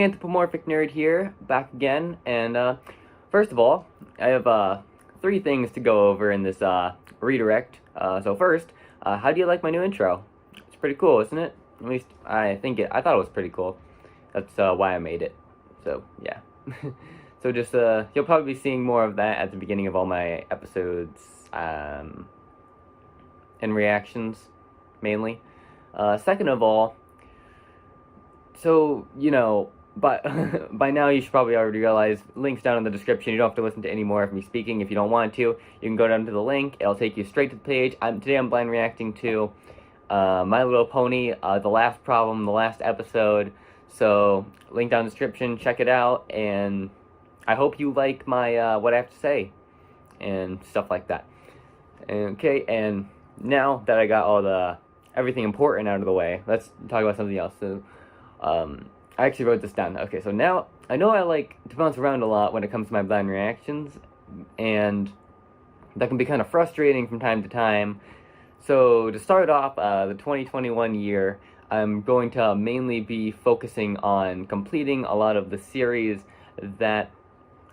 Hey, Anthropomorphic Nerd here, back again, and first of all, I have 3 things to go over in this redirect. So first, how do you like my new intro? It's pretty cool, isn't it? At least I thought it was pretty cool. That's why I made it. So yeah. So just you'll probably be seeing more of that at the beginning of all my episodes, and reactions, mainly. Second of all, so, but by now you should probably already realize, links down in the description. You don't have to listen to any more of me speaking if you don't want to. You can go down to the link. It'll take you straight to the page. Today I'm blind reacting to My Little Pony, the last problem, the last episode. So, link down in the description. Check it out. And I hope you like my what I have to say and stuff like that. Okay, and now that I got everything important out of the way, let's talk about something else. So, I actually wrote this down. Okay, so now, I know I like to bounce around a lot when it comes to my blind reactions, and that can be kind of frustrating from time to time. So, to start off the 2021 year, I'm going to mainly be focusing on completing a lot of the series that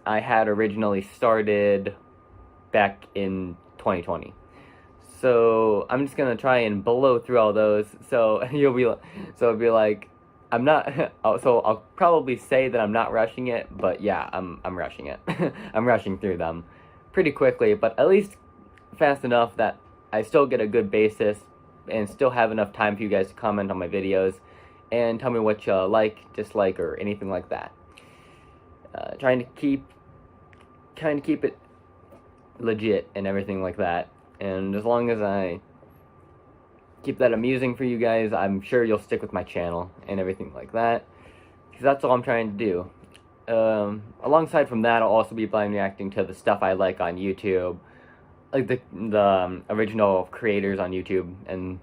I had originally started back in 2020. So, I'm just gonna try and blow through all those, so it'll be like, I'm not, so I'll probably say that I'm not rushing it, but yeah, I'm rushing it. I'm rushing through them pretty quickly, but at least fast enough that I still get a good basis and still have enough time for you guys to comment on my videos and tell me what you like, dislike, or anything like that. Trying to keep it legit and everything like that, and as long as I keep that amusing for you guys, I'm sure you'll stick with my channel and everything like that, because that's all I'm trying to do. Alongside from that, I'll also be blind reacting to the stuff I like on YouTube, like the original creators on YouTube, and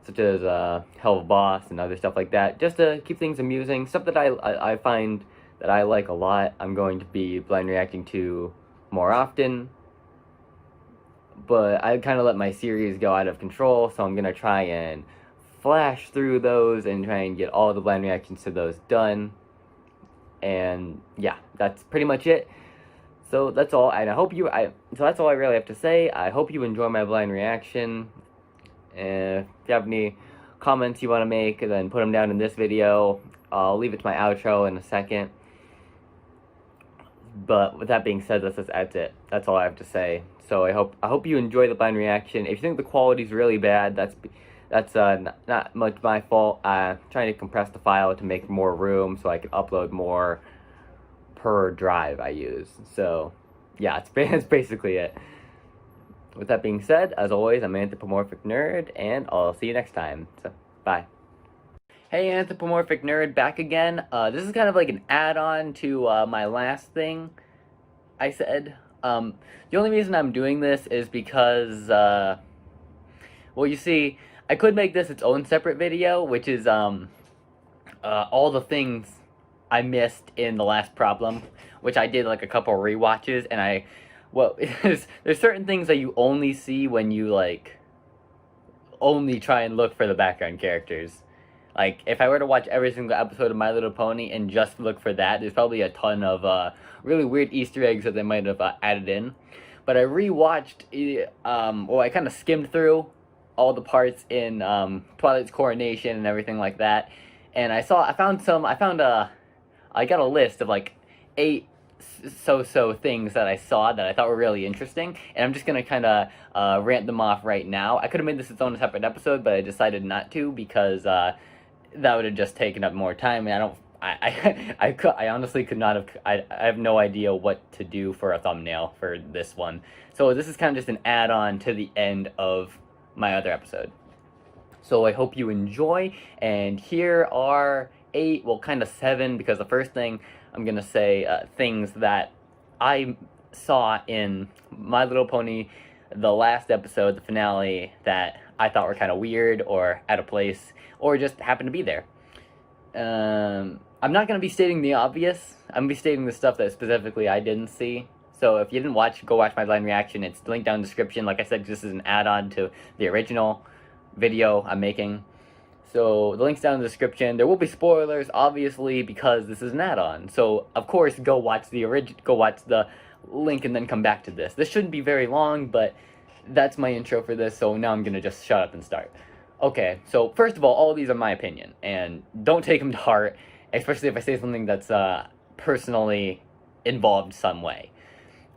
such as Hell of a Boss and other stuff like that, just to keep things amusing. Stuff that I find that I like a lot, I'm going to be blind reacting to more often. But I kind of let my series go out of control, so I'm going to try and flash through those and try and get all the blind reactions to those done. And yeah, that's pretty much it. So that's all, and so that's all I really have to say. I hope you enjoy my blind reaction. If you have any comments you want to make, then put them down in this video. I'll leave it to my outro in a second. But with that being said, that's it. That's all I have to say. So I hope you enjoy the blind reaction. If you think the quality's really bad, that's not much my fault. Trying to compress the file to make more room so I can upload more per drive I use. So yeah, that's basically it. With that being said, as always, I'm Anthropomorphic Nerd, and I'll see you next time. So bye. Hey, Anthropomorphic Nerd, back again. This is kind of like an add-on to my last thing I said. The only reason I'm doing this is because, well, you see, I could make this its own separate video, which is all the things I missed in the last problem, which I did like a couple rewatches, and there's certain things that you only see when you, like, only try and look for the background characters. Like, if I were to watch every single episode of My Little Pony and just look for that, there's probably a ton of really weird Easter eggs that they might have added in. But I rewatched, I kind of skimmed through all the parts in Twilight's coronation and everything like that. And I got a list of like 8 so things that I saw that I thought were really interesting, and I'm just gonna kind of rant them off right now. I could have made this its own separate episode, but I decided not to because that would have just taken up more time, and I honestly could not have. I have no idea what to do for a thumbnail for this one. So this is kind of just an add-on to the end of my other episode. So I hope you enjoy, and here are 8, well, kind of 7, because the first thing I'm gonna say things that I saw in My Little Pony, the last episode, the finale, that I thought were kind of weird or out of place or just happened to be there. I'm not gonna be stating the obvious. I'm gonna be stating the stuff that specifically I didn't see. So if you didn't watch, go watch my blind reaction. It's linked down in the description. Like I said, this is an add-on to the original video I'm making. So the link's down in the description. There will be spoilers, obviously, because this is an add-on. So of course, go watch the link and then come back to this. This shouldn't be very long, but that's my intro for this. So now I'm gonna just shut up and start. Okay, so first of all of these are my opinion, and don't take them to heart, especially if I say something that's personally involved some way.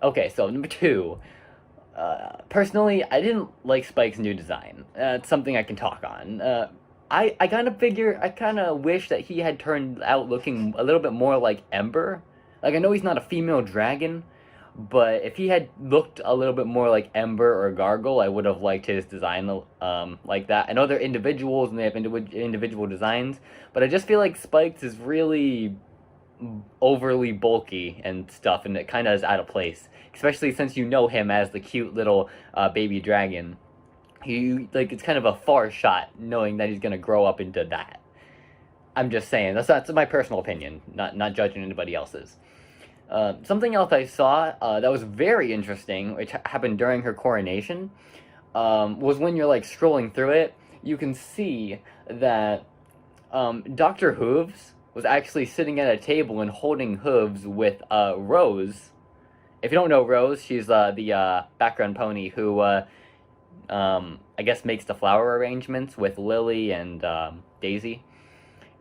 Okay, so number 2. Personally, I didn't like Spike's new design. It's something I can talk on. I kind of wish that he had turned out looking a little bit more like Ember. Like, I know he's not a female dragon, but if he had looked a little bit more like Ember or Gargle, I would have liked his design like that. I know they're individuals and they have individual designs, but I just feel like Spike's is really overly bulky and stuff, and it kind of is out of place, especially since you know him as the cute little baby dragon. It's kind of a far shot knowing that he's gonna grow up into that. I'm just saying, that's my personal opinion, not judging anybody else's. Something else I saw that was very interesting, which happened during her coronation, was when you're like scrolling through it, you can see that Dr. Hooves was actually sitting at a table and holding hooves with Rose. If you don't know Rose, she's the background pony who I guess makes the flower arrangements with Lily and Daisy.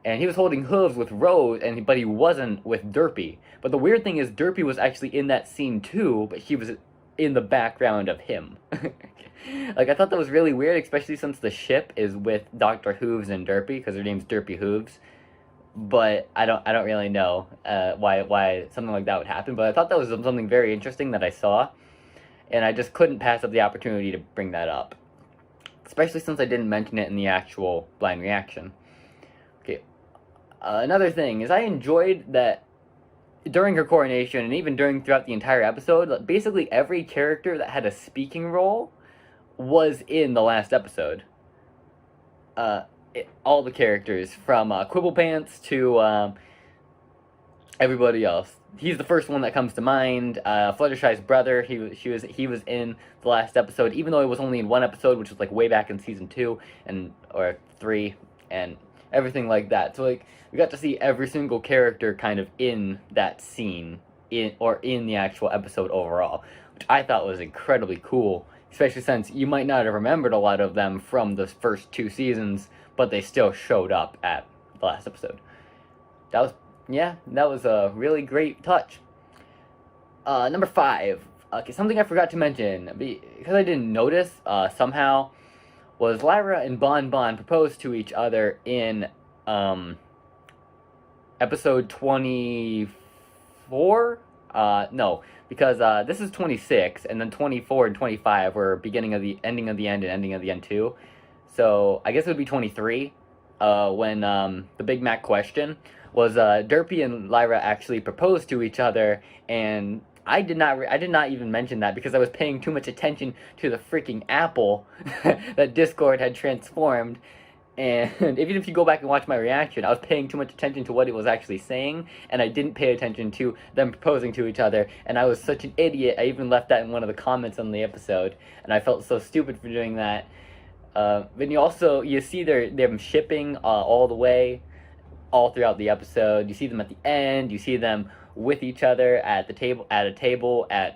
And he was holding hooves with Rose, but he wasn't with Derpy. But the weird thing is Derpy was actually in that scene too, but he was in the background of him. Like, I thought that was really weird, especially since the ship is with Dr. Hooves and Derpy, because her name's Derpy Hooves. But I don't really know why something like that would happen. But I thought that was something very interesting that I saw, and I just couldn't pass up the opportunity to bring that up, especially since I didn't mention it in the actual blind reaction. Okay, another thing is I enjoyed that during her coronation and even throughout the entire episode, basically every character that had a speaking role was in the last episode. All the characters, from Quibblepants to everybody else. He's the first one that comes to mind. Fluttershy's brother, he was in the last episode, even though it was only in one episode, which was like way back in season 2 or 3, and everything like that. So like we got to see every single character kind of in that scene in the actual episode overall, which I thought was incredibly cool, especially since you might not have remembered a lot of them from the first 2 seasons, but they still showed up at the last episode. That was a really great touch. Number 5. Okay, something I forgot to mention, because I didn't notice, somehow, was Lyra and Bon Bon proposed to each other in, episode 24? No, because, this is 26, and then 24 and 25 were ending of the end and ending of the end too. So, I guess it would be 23, when, the Big Mac question was, Derpy and Lyra actually proposed to each other, and I did not even mention that because I was paying too much attention to the freaking apple that Discord had transformed, and even if you go back and watch my reaction, I was paying too much attention to what it was actually saying, and I didn't pay attention to them proposing to each other, and I was such an idiot, I even left that in one of the comments on the episode, and I felt so stupid for doing that. Then you see them shipping all the way, all throughout the episode. You see them at the end. You see them with each other at a table at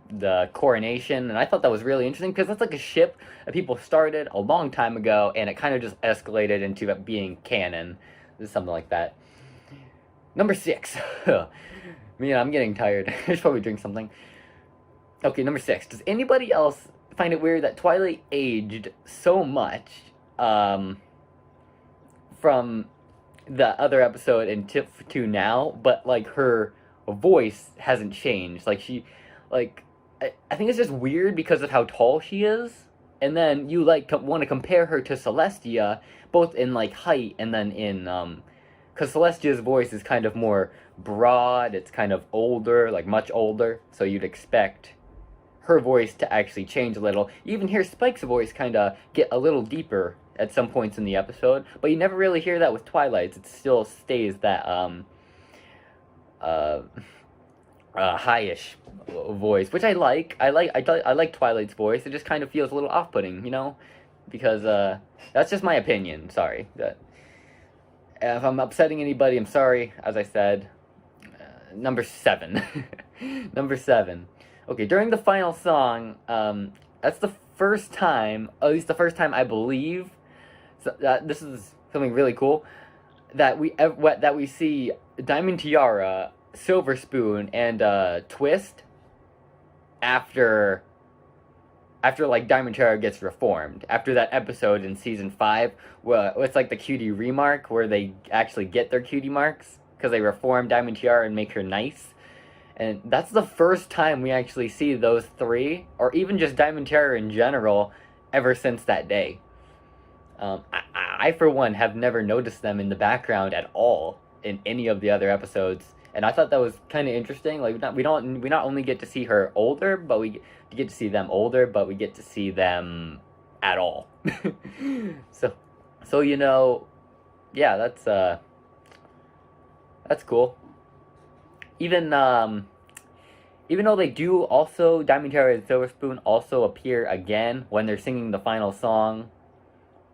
the coronation, and I thought that was really interesting because that's like a ship that people started a long time ago, and it kind of just escalated into it being canon, something like that. Number 6. Man, I'm getting tired. I should probably drink something. Okay, number 6. Does anybody else find it weird that Twilight aged so much from the other episode and to now, but like her voice hasn't changed? Like I think it's just weird because of how tall she is, and then you like want to compare her to Celestia, both in like height and then in because Celestia's voice is kind of more broad, it's kind of older, like much older, so you'd expect her voice to actually change a little. You even hear Spike's voice kind of get a little deeper at some points in the episode, but you never really hear that with Twilight's. It still stays that highish voice, which I like. I like Twilight's voice. It just kind of feels a little off-putting, you know. because that's just my opinion. Sorry. If I'm upsetting anybody, I'm sorry. As I said, number 7. Number 7. Okay, during the final song, that's the first time, at least the first time I believe, so that this is something really cool, that we see Diamond Tiara, Silver Spoon, and Twist after like Diamond Tiara gets reformed. After that episode in season 5, where it's like the cutie remark, where they actually get their cutie marks because they reform Diamond Tiara and make her nice. And that's the first time we actually see those three, or even just Diamond Tiara in general, ever since that day. I for one have never noticed them in the background at all in any of the other episodes, and I thought that was kind of interesting. Like we not only get to see her older, but we get to see them older, but we get to see them at all. so you know, yeah, that's cool. Even though they do also, Diamond Tiara and Silver Spoon also appear again when they're singing the final song,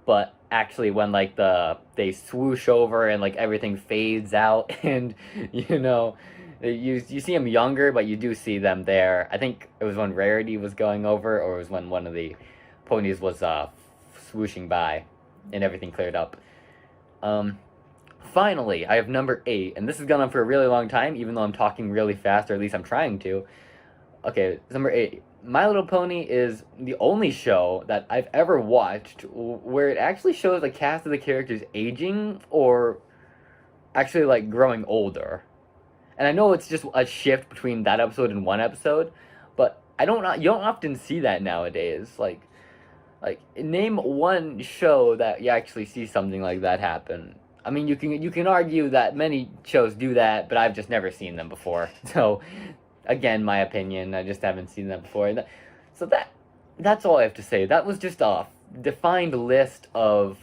but actually when like they swoosh over and like everything fades out, and you know, you see them younger, but you do see them there. I think it was when Rarity was going over, or it was when one of the ponies was swooshing by and everything cleared up. Finally, I have number 8, and this has gone on for a really long time, even though I'm talking really fast, or at least I'm trying to. Okay, number 8. My Little Pony is the only show that I've ever watched where it actually shows the cast of the characters aging, or actually, like, growing older. And I know it's just a shift between that episode and one episode, but you don't often see that nowadays. Like, name one show that you actually see something like that happen. I mean, you can argue that many shows do that, but I've just never seen them before. So, again, my opinion, I just haven't seen them before. So that's all I have to say. That was just a defined list of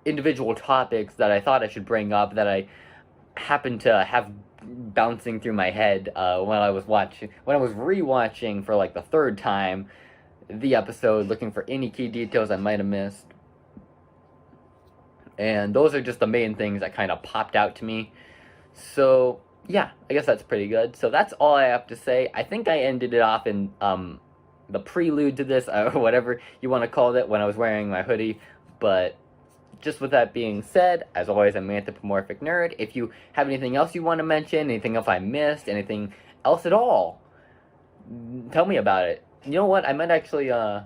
individual topics that I thought I should bring up, that I happened to have bouncing through my head when I was rewatching for like the 3rd time the episode, looking for any key details I might have missed. And those are just the main things that kind of popped out to me. So, yeah, I guess that's pretty good. So that's all I have to say. I think I ended it off in the prelude to this, or whatever you want to call it, when I was wearing my hoodie. But just with that being said, as always, I'm Anthropomorphic Nerd. If you have anything else you want to mention, anything else I missed, anything else at all, tell me about it. You know what? I might actually, I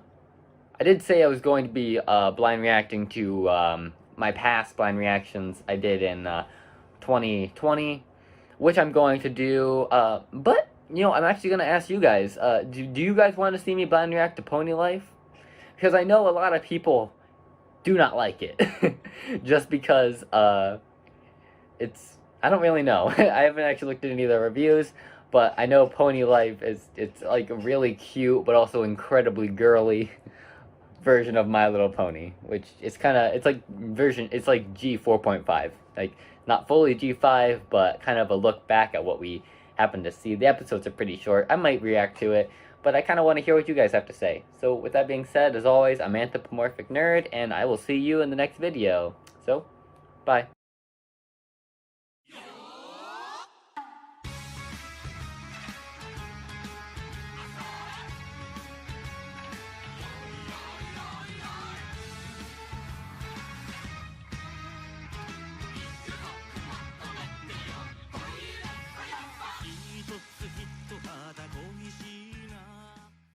did say I was going to be blind reacting to my past blind reactions I did in 2020, which I'm going to do, but, you know, I'm actually going to ask you guys, do you guys want to see me blind react to Pony Life? Because I know a lot of people do not like it, just because, I don't really know. I haven't actually looked at any of the reviews, but I know Pony Life it's like a really cute, but also incredibly girly version of My Little Pony, which is it's like G4.5, like not fully G5, but kind of a look back at what we happen to see. The episodes are pretty short. I might react to it, but I kind of want to hear what you guys have to say. So with that being said, as always, I'm Anthropomorphic Nerd, and I will see you in the next video. So, bye.